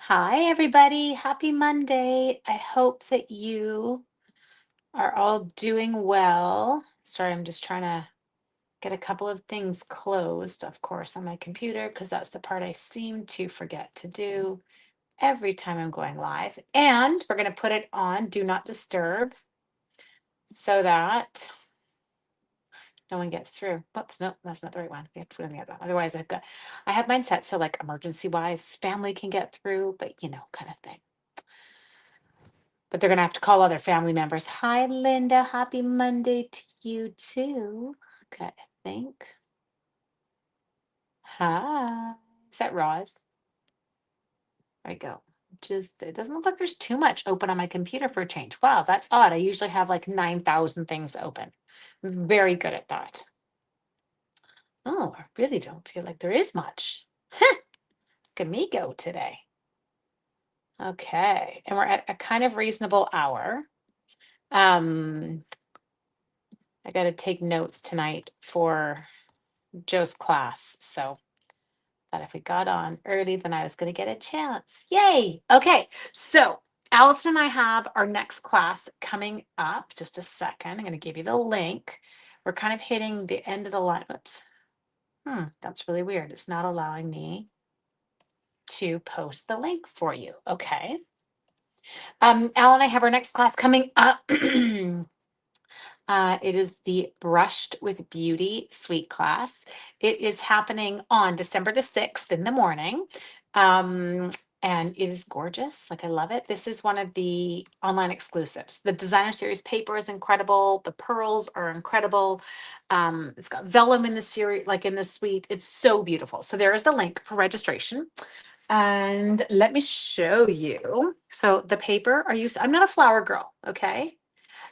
Hi, everybody. Happy Monday. I hope that you are all doing well. Sorry, I'm just trying to get a couple of things closed, of course, on my computer, because that's the part I seem to forget to do every time I'm going live. And we're going to put it on Do Not Disturb so that no one gets through. Whoops, no, that's not the right one. We have to put in the other one. Otherwise, I have mine set so like emergency wise, family can get through, but kind of thing. But they're gonna have to call other family members. Hi, Linda. Happy Monday to you too. Okay, I think. Hi. Is that Roz? There we go. Just it doesn't look like there's too much open on my computer for a change. Wow, that's odd. I usually have like 9,000 things open. I'm very good at that. Oh, I really don't feel like there is much. Look at me go today. Okay, and we're at a kind of reasonable hour. Um, I got to take notes tonight for Joe's class. So that if we got on early, then I was going to get a chance. Yay. Okay. So Allison and I have our next class coming up. Just a second. I'm going to give you the link. We're kind of hitting the end of the line. Oops. That's really weird. It's not allowing me to post the link for you. Okay. Al and I have our next class coming up. It is the Brushed with Beauty Suite class. It is happening on December the 6th in the morning. Um, and it is gorgeous. Like, I love it. This is one of the online exclusives. The designer series paper is incredible. The pearls are incredible. It's got vellum in the series, like in the suite. It's so beautiful. So there is the link for registration. And let me show you. So the paper, I'm not a flower girl, okay?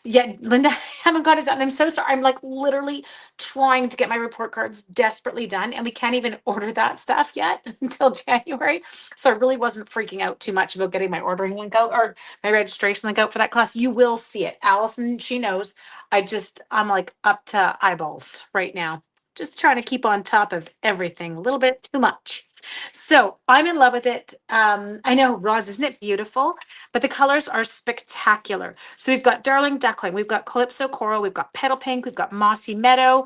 Yeah, Linda, I haven't got it done. I'm so sorry. I'm like literally trying to get my report cards desperately done, and we can't even order that stuff yet until January. So I really wasn't freaking out too much about getting my ordering link out or my registration link out for that class. You will see it. Allison, she knows. I'm like up to eyeballs right now. Just trying to keep on top of everything a little bit too much. So I'm in love with it. I know, Roz, isn't it beautiful? But the colors are spectacular. So we've got Darling Duckling, we've got Calypso Coral, we've got Petal Pink, we've got Mossy Meadow,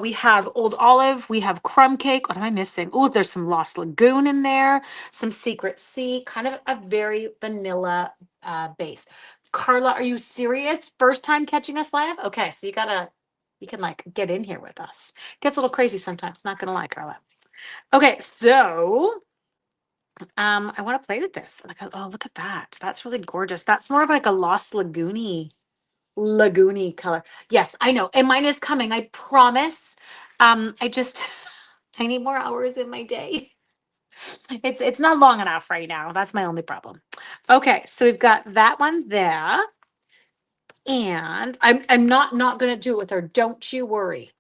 we have Old Olive, we have Crumb Cake. What am I missing? Oh, there's some Lost Lagoon in there, some Secret Sea, kind of a very vanilla base. Carla, are you serious? First time catching us live? Okay, so you can like get in here with us. Gets a little crazy sometimes, not gonna lie, Carla. Okay, so I want to play with this. Like, oh, look at that. That's really gorgeous. That's more of like a Lost lagoony color. Yes, I know. And mine is coming. I promise. I just I need more hours in my day. It's not long enough right now. That's my only problem. Okay, so we've got that one there. And I'm not gonna do it with her. Don't you worry.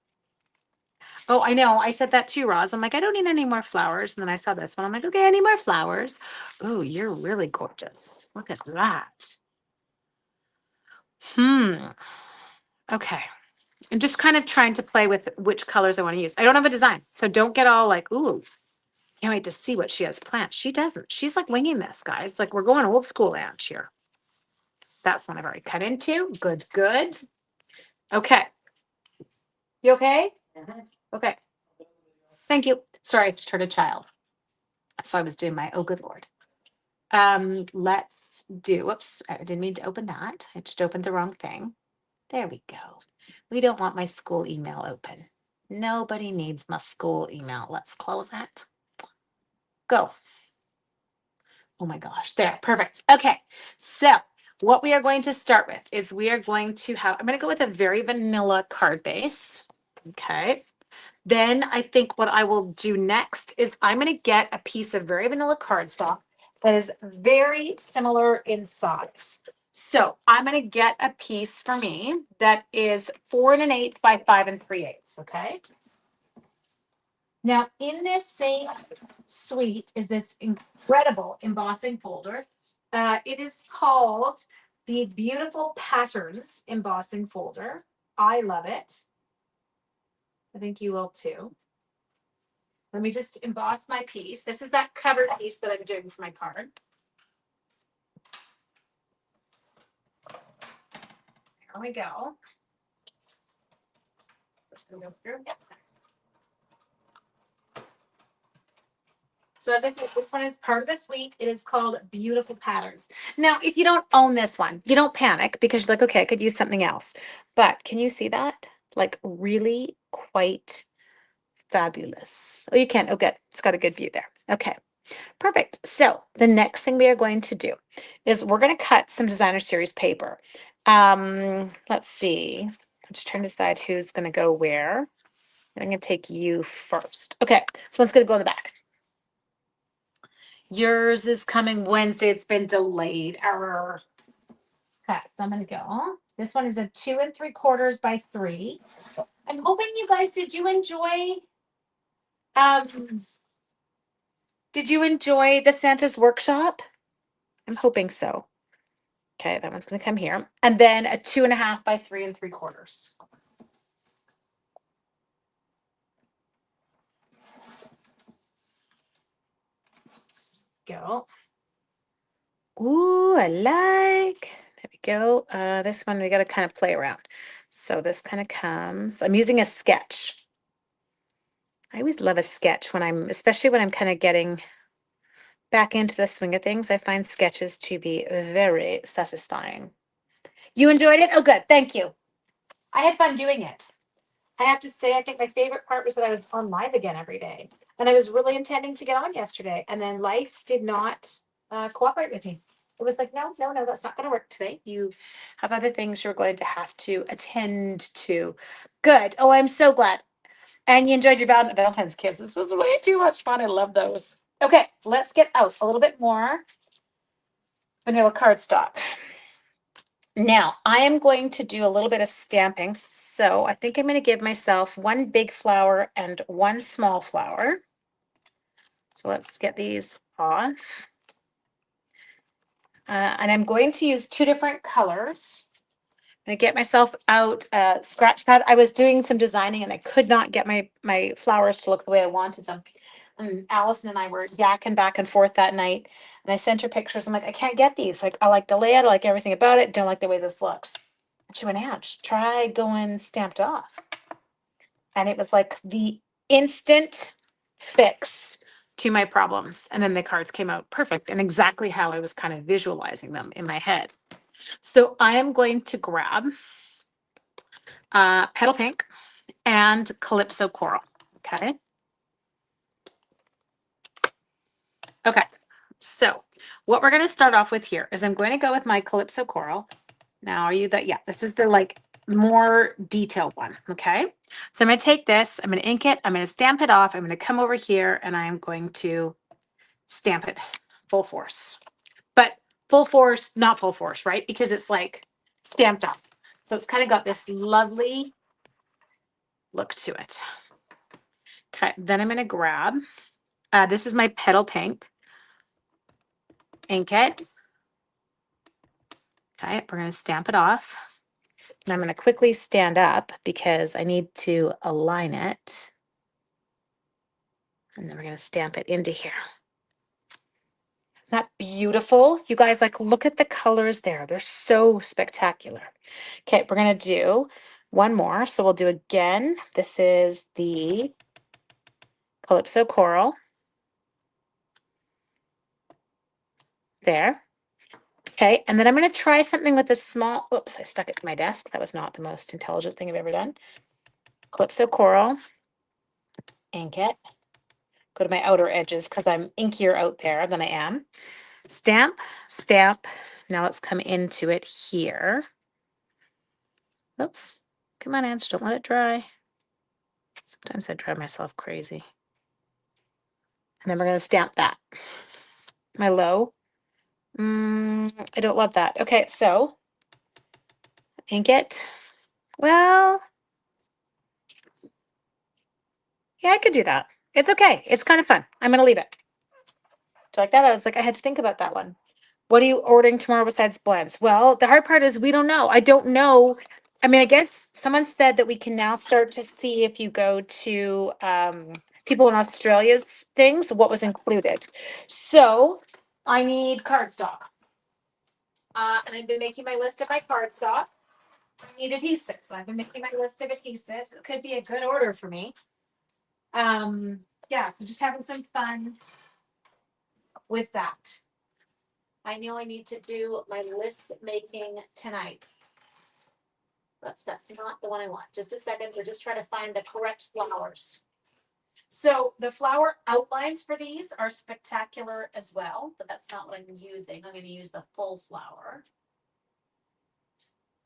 Oh, I know. I said that too, Roz. I'm like, I don't need any more flowers. And then I saw this one. I'm like, okay, I need more flowers. Oh, you're really gorgeous. Look at that. Okay. I'm just kind of trying to play with which colors I want to use. I don't have a design. So don't get all like, ooh, can't wait to see what she has planned. She doesn't. She's like winging this, guys. Like we're going old school Ange here. That's one I've already cut into. Good, good. Okay. You okay? Okay. Thank you. Sorry, I just heard a child. So I was doing my, oh, good Lord. Let's do, whoops, I didn't mean to open that. I just opened the wrong thing. There we go. We don't want my school email open. Nobody needs my school email. Let's close that. Go. Oh my gosh, there, perfect. Okay, so what we are going to start with is we are going to have, I'm going to go with a very vanilla card base. Okay. Then I think what I will do next is I'm going to get a piece of very vanilla cardstock that is very similar in size. So I'm going to get a piece for me that is 4 1/8 by 5 3/8. Okay. Now in this same suite is this incredible embossing folder. It is called the Beautiful Patterns embossing folder. I love it. I think you will too. Let me just emboss my piece. This is that cover piece that I'm doing for my card. There we go. This will go through. So as I said, this one is part of the suite. It is called Beautiful Patterns. Now, if you don't own this one, you don't panic because you're like, okay, I could use something else. But can you see that? Like really quite fabulous. Oh, you can. Oh, good. It's got a good view there. Okay, perfect. So the next thing we are going to do is we're going to cut some designer series paper. Let's see. I'm just trying to decide who's going to go where. I'm going to take you first. Okay, so one's going to go in the back. Yours is coming Wednesday. It's been delayed. Error. Okay, so I'm going to go. This one is a 2 3/4 by 3. I'm hoping you guys, did you enjoy the Santa's workshop? I'm hoping so. Okay, that one's going to come here. And then a 2.5 by 3 3/4. Let's go. Ooh, I like. There we go. This one we got to kind of play around. So this kind of comes. I'm using a sketch. I always love a sketch especially when I'm kind of getting back into the swing of things. I find sketches to be very satisfying. You enjoyed it? Oh, good. Thank you. I had fun doing it. I have to say, I think my favorite part was that I was on live again every day. And I was really intending to get on yesterday. And then life did not cooperate with me. It was like, no, that's not going to work today. You have other things you're going to have to attend to. Good. Oh, I'm so glad. And you enjoyed your Valentine's kiss. This was way too much fun. I love those. Okay, let's get out a little bit more vanilla cardstock. Now, I am going to do a little bit of stamping. So I think I'm going to give myself one big flower and one small flower. So let's get these off. And I'm going to use 2 different colors. I'm going to get myself out a scratch pad. I was doing some designing and I could not get my flowers to look the way I wanted them. And Allison and I were yakking back and forth that night. And I sent her pictures. I'm like, I can't get these. Like, I like the layout. I like everything about it. Don't like the way this looks. And she went, Ange, try going stamped off. And it was like the instant fix to my problems. And then the cards came out perfect and exactly how I was kind of visualizing them in my head. So I am going to grab Petal Pink and Calypso Coral. Okay. Okay. So what we're going to start off with here is I'm going to go with my Calypso Coral. Now, are you that? Yeah, this is the like more detailed one. Okay. So I'm going to take this, I'm going to ink it, I'm going to stamp it off. I'm going to come over here and I'm going to stamp it full force, but full force, not full force, right? Because it's like stamped up. So it's kind of got this lovely look to it. Okay. Then I'm going to grab, this is my Petal Pink, ink it. Okay. We're going to stamp it off. And I'm going to quickly stand up because I need to align it. And then we're going to stamp it into here. Isn't that beautiful? You guys, like, look at the colors there. They're so spectacular. Okay, we're going to do one more. So we'll do again. This is the Calypso Coral. There. Okay, and then I'm going to try something with a small, oops, I stuck it to my desk. That was not the most intelligent thing I've ever done. Calypso Coral, ink it. Go to my outer edges because I'm inkier out there than I am. Stamp, stamp. Now let's come into it here. Oops. Come on, Ange, don't let it dry. Sometimes I drive myself crazy. And then we're going to stamp that. My low. I don't love that. Okay, so ink it. Well, yeah, I could do that. It's okay. It's kind of fun. I'm going to leave it. So like that, I was like, I had to think about that one. What are you ordering tomorrow besides blends? Well, the hard part is we don't know. I don't know. I mean, I guess someone said that we can now start to see if you go to people in Australia's things, what was included. So I need cardstock. And I've been making my list of my cardstock. I need adhesives. I've been making my list of adhesives. It could be a good order for me. Yeah, so just having some fun with that. I know I need to do my list making tonight. Oops, that's not the one I want. Just a second. We're just trying to find the correct flowers. So the flower outlines for these are spectacular as well, but that's not what I'm using. I'm going to use the full flower.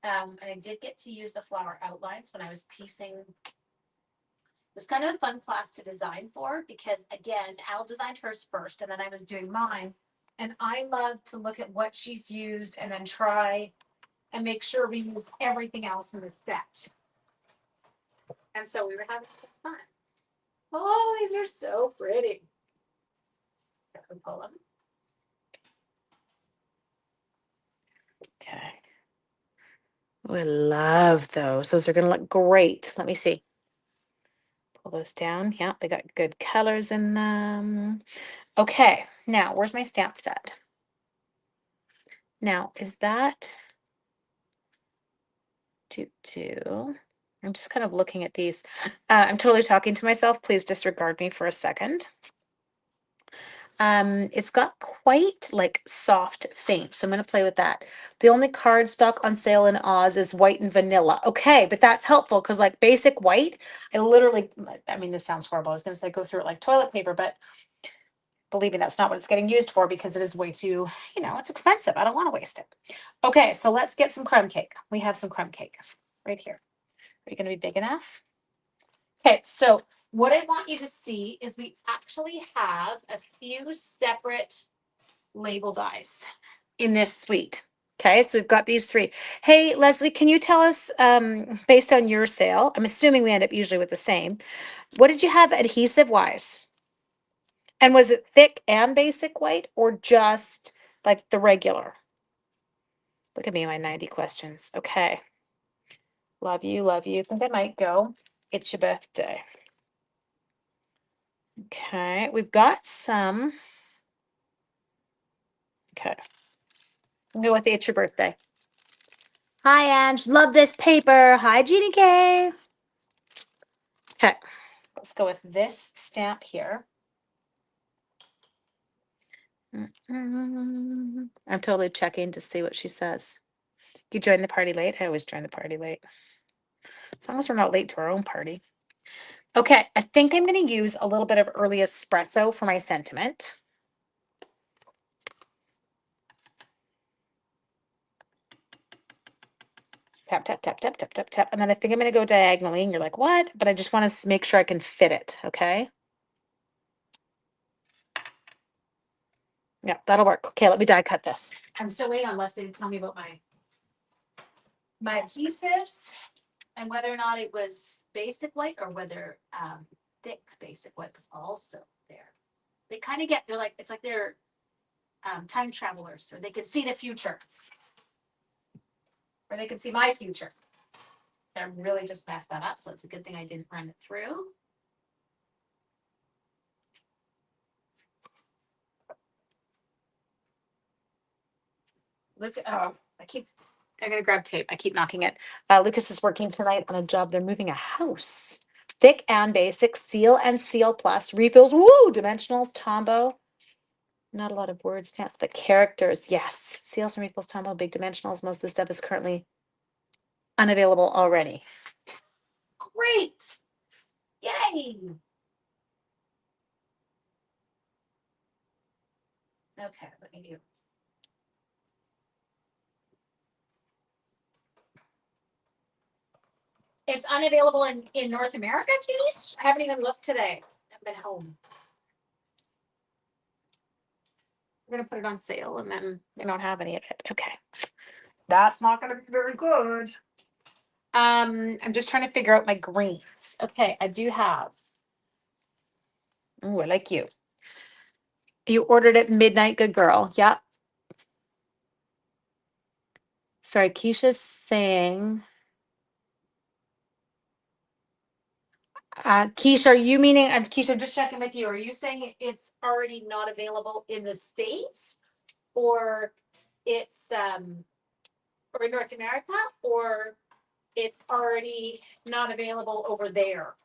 And I did get to use the flower outlines when I was piecing. It was kind of a fun class to design for because, again, Al designed hers first, and then I was doing mine. And I love to look at what she's used and then try and make sure we use everything else in the set. And so we were having some fun. Oh, these are so pretty. Pull them. Okay. Oh, I love those. Those are going to look great. Let me see. Pull those down. Yeah, they got good colors in them. Okay, now where's my stamp set? Now, is that I'm just kind of looking at these. I'm totally talking to myself. Please disregard me for a second. It's got quite like soft faint, so I'm going to play with that. The only cardstock on sale in Oz is white and vanilla. Okay, but that's helpful because like basic white, I mean, this sounds horrible. I was going to say go through it like toilet paper, but believe me, that's not what it's getting used for because it is way too, it's expensive. I don't want to waste it. Okay, so let's get some crumb cake. We have some crumb cake right here. Are you going to be big enough? Okay, so what I want you to see is we actually have a few separate label dies in this suite. Okay, so we've got these three. Hey, Leslie, can you tell us, based on your sale, I'm assuming we end up usually with the same, what did you have adhesive wise? And was it thick and basic white or just like the regular? Look at me, my 90 questions. Okay. Love you, love you. I think I might go. It's your birthday. Okay, we've got some. Okay. Go with the it's your birthday. Hi, Ange. Love this paper. Hi, Jeannie K. Okay, let's go with this stamp here. I'm totally checking to see what she says. You join the party late? I always join the party late. As long as we're not late to our own party. Okay, I think I'm going to use a little bit of early espresso for my sentiment. Tap, tap, tap, tap, tap, tap, tap. And then I think I'm going to go diagonally. And you're like, what? But I just want to make sure I can fit it. Okay. Yeah, that'll work. Okay, let me die cut this. I'm still waiting on Leslie to tell me about my adhesives and whether or not it was basic white or whether thick basic white was also there. They kind of they're like, it's like they're time travelers, or they can see the future. Or they can see my future. I really just messed that up, so it's a good thing I didn't run it through. Look, I'm gonna grab tape. I keep knocking it. Lucas is working tonight on a job. They're moving a house. Thick and basic, seal and seal plus, refills, woo, dimensionals, Tombow. Not a lot of word stamps, but characters, yes. Seals and refills, Tombow, big dimensionals. Most of the stuff is currently unavailable already. Great. Yay. Okay, let me do. It's unavailable in North America, Keith? I haven't even looked today. I've been home. We're gonna put it on sale and then they don't have any of it. Okay. That's not gonna be very good. I'm just trying to figure out my greens. Okay, I do have. Oh, I like you. You ordered at midnight, good girl. Yep. Sorry, Keisha's saying Keisha, are you meaning, Keisha, I'm just checking with you. Are you saying it's already not available in the States, or it's or in North America, or it's already not available over there?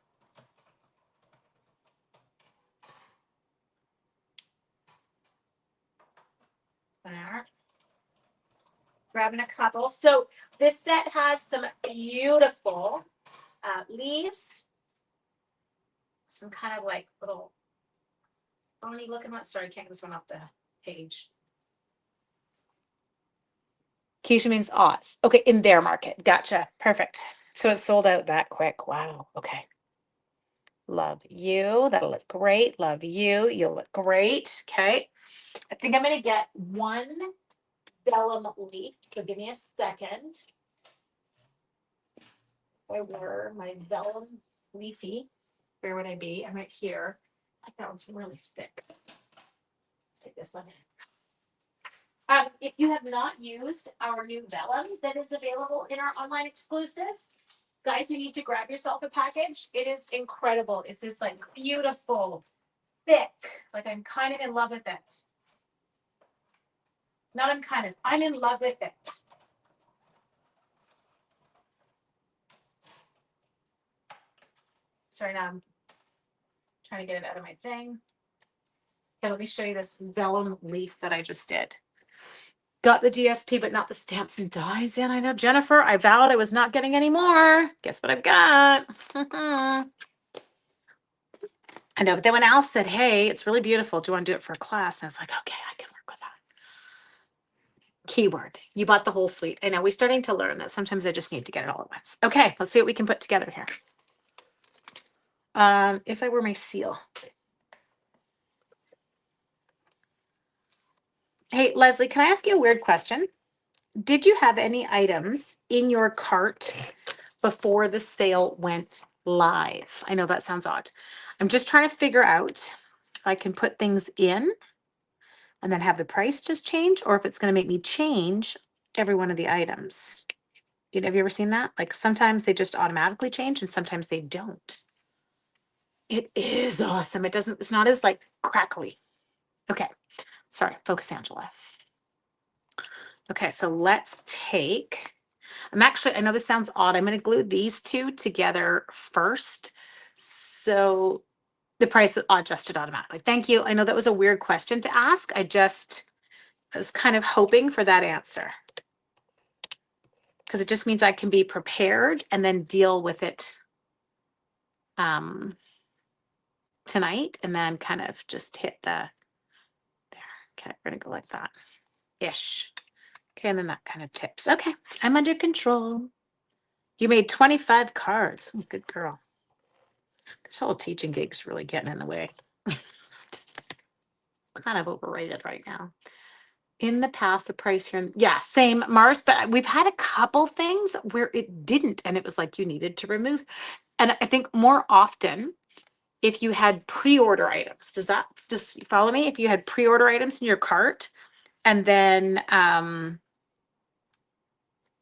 There. Grabbing a couple. So this set has some beautiful leaves, some kind of like little funny looking one. Sorry, I can't get this one off the page. Keisha means Oz. Okay, in their market. Gotcha. Perfect. So it sold out that quick. Wow. Okay. Love you. That'll look great. Love you. You'll look great. Okay. I think I'm going to get one vellum leaf. So give me a second. Where were my vellum leafy? Where would I be? I'm right here. Like that one's really thick. Let's take this one. If you have not used our new vellum that is available in our online exclusives, guys, you need to grab yourself a package. It is incredible. It's this like beautiful, thick, like I'm kind of in love with it. Not I'm in love with it. Sorry, now I'm trying to get it out of my thing. Okay, let me show you this vellum leaf that I just did. Got the DSP, but not the stamps and dies in. I know, Jennifer, I vowed I was not getting any more. Guess what I've got? I know, but then when Al said, hey, it's really beautiful. Do you want to do it for a class? And I was like, okay, I can work with that. Keyword. You bought the whole suite. I know, we're starting to learn that sometimes I just need to get it all at once. Okay, let's see what we can put together here. If I were my seal. Hey, Leslie, can I ask you a weird question? Did you have any items in your cart before the sale went live? I know that sounds odd. I'm just trying to figure out if I can put things in and then have the price just change, or if it's going to make me change every one of the items. Have you ever seen that? Like sometimes they just automatically change and sometimes they don't. It is awesome. It's not as like crackly. Okay. Sorry. Focus, Angela. Okay. So let's take, I know this sounds odd. I'm going to glue these two together first. So the price is adjusted automatically. Thank you. I know that was a weird question to ask. I was kind of hoping for that answer, because it just means I can be prepared and then deal with it tonight, and then kind of just hit there. Okay, we're gonna go like that ish. Okay, and then that kind of tips. Okay, I'm under control. You made 25 cards. Oh, good girl. This whole teaching gig's really getting in the way. Just kind of overrated right now. In the past, the price here, yeah, same, Mars, but we've had a couple things where it didn't, and it was like you needed to remove. And I think more often, if you had pre-order items, does that just follow me? If you had pre-order items in your cart, and then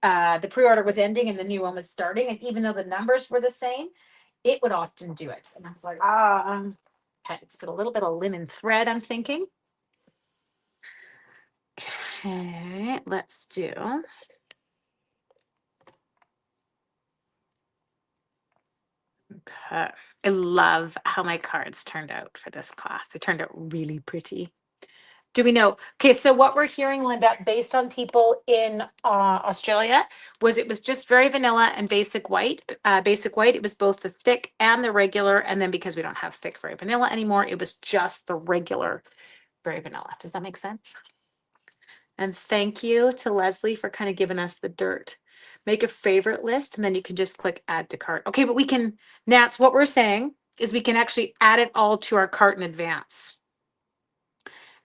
the pre-order was ending and the new one was starting, and even though the numbers were the same, it would often do it. And I was like, okay, it's got a little bit of linen thread, I'm thinking. Okay, let's do. Okay. I love how my cards turned out for this class. They turned out really pretty. Do we know? Okay, so what we're hearing, Linda, based on people in Australia, it was just very vanilla and basic white. Basic white, it was both the thick and the regular. And then because we don't have thick very vanilla anymore, it was just the regular very vanilla. Does that make sense? And thank you to Leslie for kind of giving us the dirt. Make a favorite list, and then you can just click add to cart. Okay, but we can, Nats, what we're saying is we can actually add it all to our cart in advance.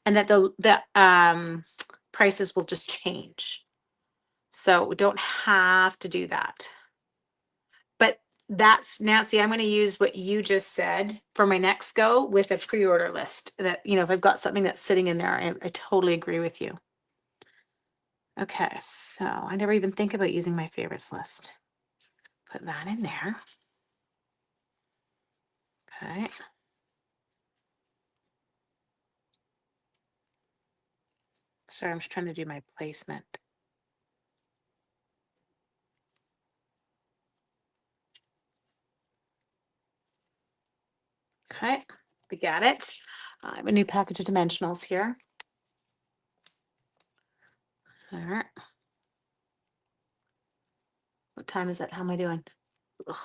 And that the prices will just change. So we don't have to do that. But that's, Nancy, I'm going to use what you just said for my next go with a pre-order list. That, if I've got something that's sitting in there, I totally agree with you. Okay, so I never even think about using my favorites list. Put that in there. Okay. Sorry, I'm just trying to do my placement. Okay, we got it. I have a new package of dimensionals here. All right. What time is it? How am I doing? Ugh,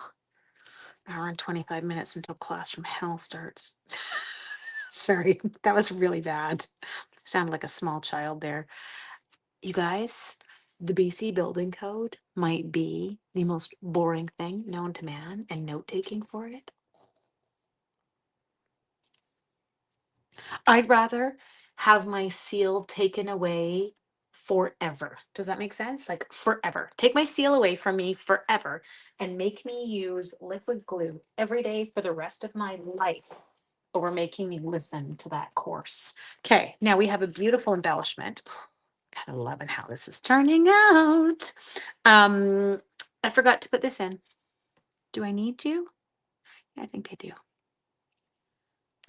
hour and 25 minutes until class from hell starts. Sorry, that was really bad. Sounded like a small child there. You guys, the BC building code might be the most boring thing known to man, and note taking for it. I'd rather have my seal taken away forever. Does that make sense? Like forever. Take my seal away from me forever and make me use liquid glue every day for the rest of my life over making me listen to that course. Okay, now we have a beautiful embellishment. Kind of loving how this is turning out. I forgot to put this in. Do I need to? I think I do.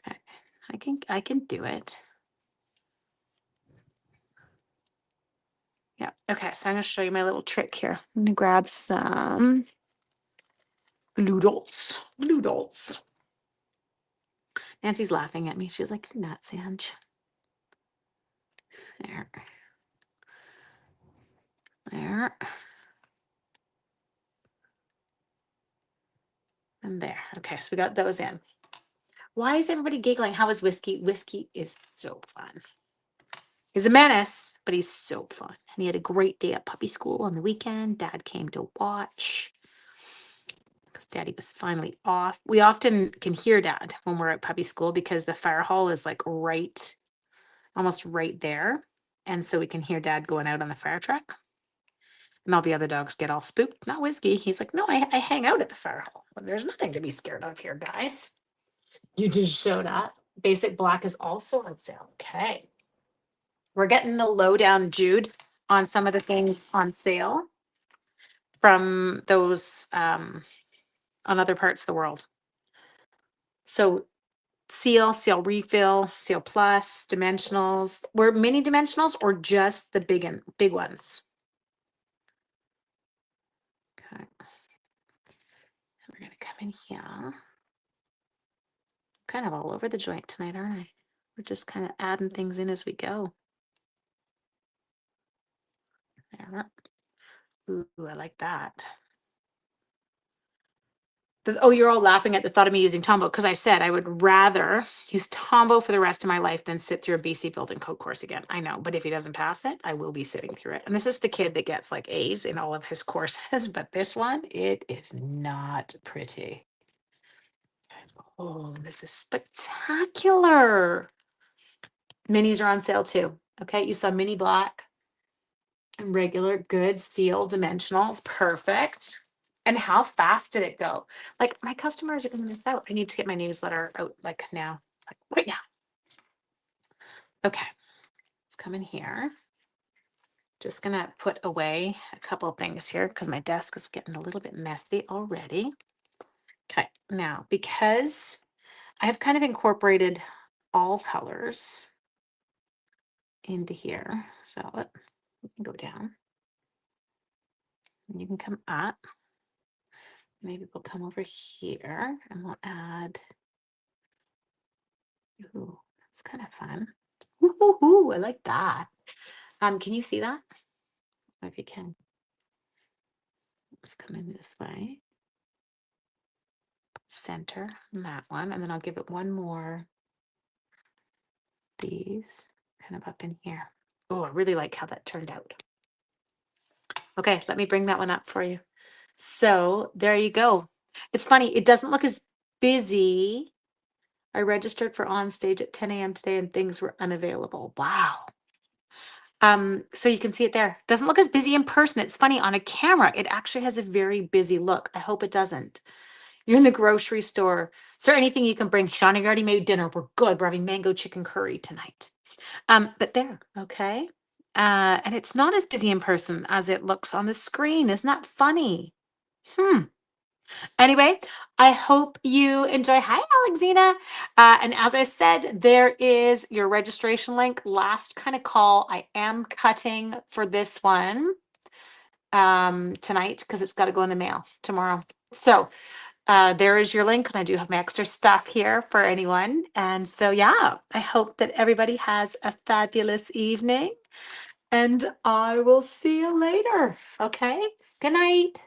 Okay. I can do it. Yeah. Okay. So I'm going to show you my little trick here. I'm going to grab some glue dots. Glue dots. Nancy's laughing at me. She's like, "You're nuts, Ange." There. There. And there. Okay. So we got those in. Why is everybody giggling? How is Whiskey? Whiskey is so fun. He's a menace, but he's so fun. And he had a great day at puppy school on the weekend. Dad came to watch because Daddy was finally off. We often can hear Dad when we're at puppy school because the fire hall is like right, almost right there. And so we can hear Dad going out on the fire truck. And all the other dogs get all spooked. Not Whiskey. He's like, "No, I hang out at the fire hall. There's nothing to be scared of here, guys." You just showed up. Basic black is also on sale. Okay. We're getting the lowdown, Jude, on some of the things on sale from those on other parts of the world. So seal refill, seal plus, dimensionals. Were mini dimensionals or just the big ones? Okay. We're gonna come in here. Kind of all over the joint tonight, aren't I? We're just kind of adding things in as we go. There. Ooh, I like that. Oh, you're all laughing at the thought of me using Tombow because I said I would rather use Tombow for the rest of my life than sit through a BC building code course again. I know, but if he doesn't pass it, I will be sitting through it. And this is the kid that gets like A's in all of his courses, but this one, it is not pretty. Oh, this is spectacular. Minis are on sale too. Okay, you saw mini black and regular, good seal dimensionals, perfect. And how fast did it go? Like my customers are going to miss out. I need to get my newsletter out like now, like right now. Okay, let's come in here. Just gonna put away a couple of things here because my desk is getting a little bit messy already. Okay, now because I have kind of incorporated all colors into here, so we can go down and you can come up. Maybe we'll come over here and we'll add. Ooh, that's kind of fun. Ooh, I like that. Can you see that? If you can, let's come in this way. Center that one, and then I'll give it one more. These kind of up in here. Oh, I really like how that turned out. Okay, let me bring that one up for you. So there you go. It's funny, it doesn't look as busy. I registered for on stage at 10 a.m. today and things were unavailable. Wow. So you can see it there. Doesn't look as busy in person. It's funny on a camera. It actually has a very busy look. I hope it doesn't. You're in the grocery store. Is there anything you can bring? Shauna, you already made dinner. We're good. We're having mango chicken curry tonight. But there, okay. And it's not as busy in person as it looks on the screen. Isn't that funny? Anyway, I hope you enjoy. Hi, Alexina. And as I said, there is your registration link. Last kind of call. I am cutting for this one tonight because it's got to go in the mail tomorrow. So there is your link, and I do have my extra stuff here for anyone. And so, yeah, I hope that everybody has a fabulous evening, and I will see you later. Okay. Good night.